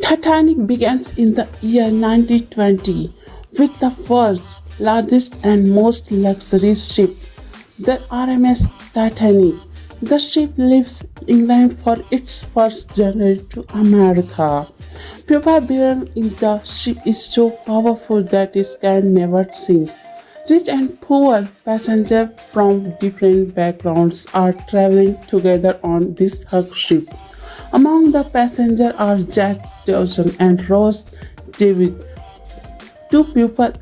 Titanic begins in the year 1920 with the world's largest and most luxurious ship, the RMS Titanic. The ship leaves England for its first journey to America. People believe in the ship is so powerful that it can never sink. Rich and poor passengers from different backgrounds are traveling together on this hug ship. Among the passengers are Jack Dawson and Rose David, two people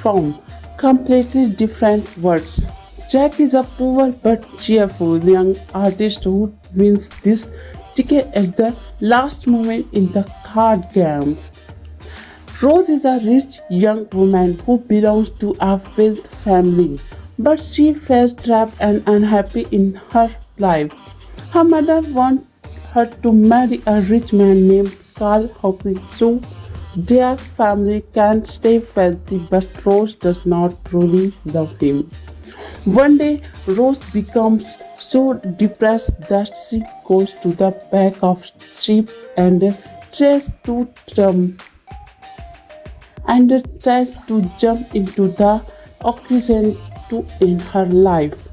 from completely different worlds. Jack is a poor but cheerful young artist who wins this ticket at the last moment in the card games. Rose is a rich young woman who belongs to a wealthy family, but she felt trapped and unhappy in her life. Her mother wants her to marry a rich man named Carl Hockley so their family can stay wealthy, but Rose does not truly love him. One day, Rose becomes so depressed that she goes to the back of ship and tries to jump tries to jump into the oxygen to end her life.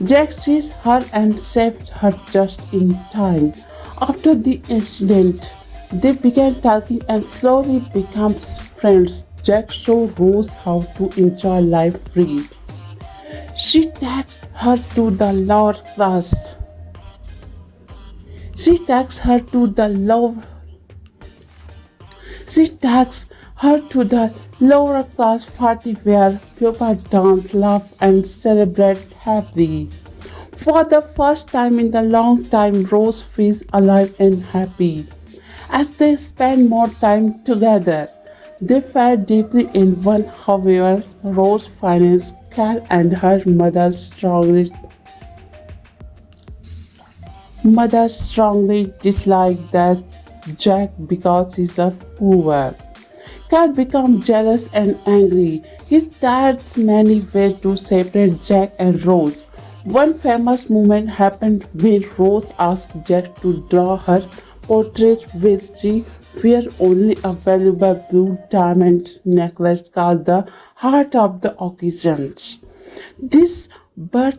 Jack sees her and saves her just in time. After the incident, they begin talking and slowly becomes friends. Jack shows Rose how to enjoy life free. She takes her to the lower class. She takes her to the lower She takes her to the lower class party where people dance, laugh, and celebrate happily. For the first time in a long time, Rose feels alive and happy. As they spend more time together, they fell deeply in one. However, Rose finds Cal and her mother strongly dislike that Jack because he's a poor. Cal becomes jealous and angry. He tries many ways to separate Jack and Rose. One famous moment happened when Rose asked Jack to draw her portrait while she wear only a valuable blue diamond necklace called the Heart of the Occasions. This but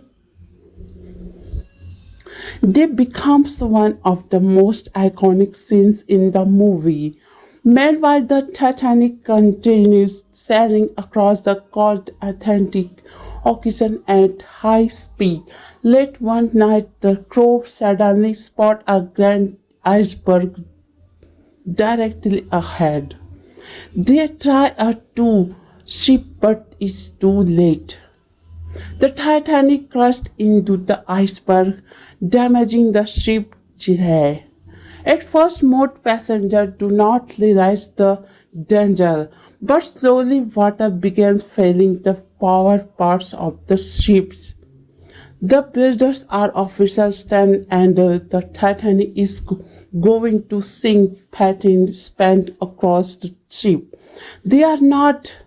they becomes one of the most iconic scenes in the movie. Meanwhile, the Titanic continues sailing across the cold Atlantic Ocean at high speed. Late one night, the crew suddenly spot a grand iceberg directly ahead. They try to ship, but it's too late. The Titanic crashed into the iceberg, damaging the ship's hull. At first, most passengers do not realize the danger, but slowly water begins filling the power parts of the ships. The builders are officers stand and the Titanic is going to sink. Patin spanned across the ship. They are not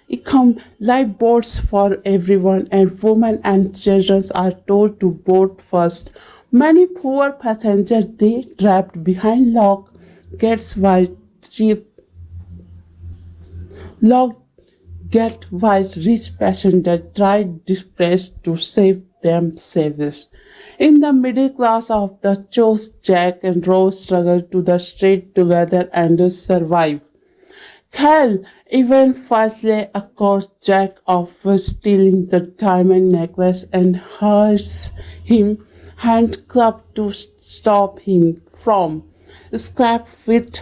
become lifeboats for everyone, and women and children are told to board first. Many poor passengers they trapped behind locked gates while ship locked gate while rich passengers tried desperate to save themselves. In the middle class of the chose, Jack and Rose struggle to the street together and survive. Cal even falsely accuses Jack of stealing the diamond necklace and hires him handcuffed to stop him from scrap with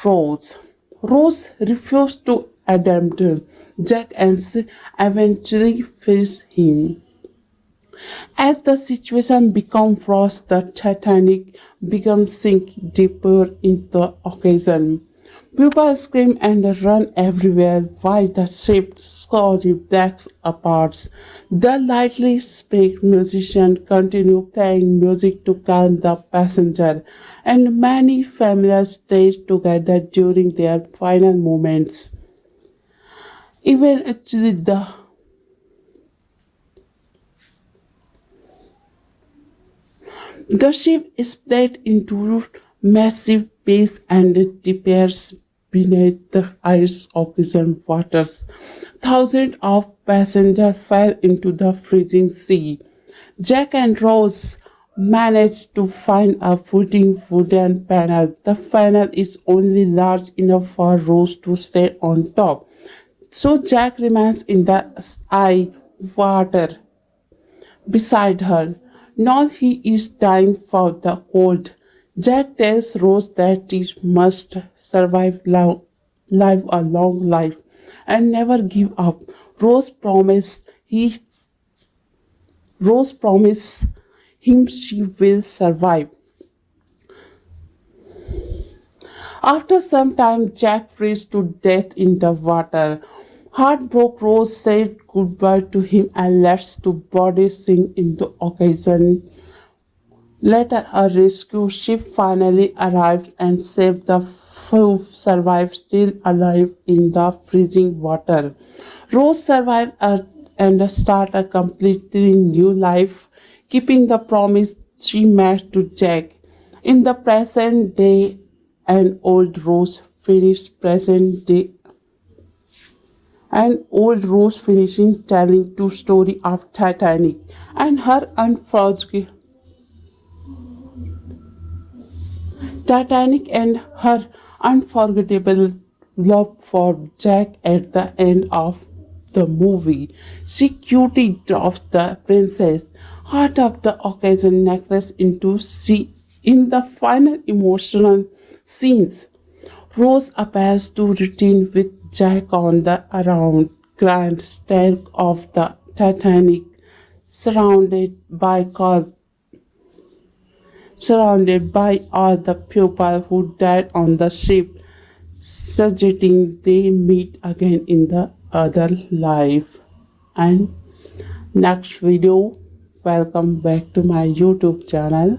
Rose. Rose refused to abandon Jack and eventually frees him. As the situation becomes worse, the Titanic begins sink deeper into the ocean. People scream and run everywhere while the ship slowly breaks apart. The lightly speak musicians continue playing music to calm the passenger, and many families stay together during their final moments. Eventually, the ship is split into massive space and disappears beneath the ice ocean waters. Thousands of passengers fell into the freezing sea. Jack and Rose managed to find a floating wooden panel. The panel is only large enough for Rose to stay on top. So Jack remains in the ice water beside her. Now he is dying for the cold. Jack tells Rose that she must live a long life and never give up. Rose promised him she will survive. After some time, Jack freezes to death in the water. Heartbroken, Rose said goodbye to him and lets two bodies sink into ocean. Later, a rescue ship finally arrives and saves the few survived still alive in the freezing water. Rose survives and starts a completely new life, keeping the promise she made to Jack. In the present day, an old Rose finished present day. An old Rose finishing telling two story of Titanic and her unforgettable Titanic and her unforgettable love for Jack at the end of the movie. She cutie drops the princess heart of the occasion necklace into sea in the final emotional scenes. Rose appears to return with Jack on the around grand stack of the Titanic, surrounded by all the people who died on the ship, suggesting they meet again in the other life. And next video, welcome back to my YouTube channel.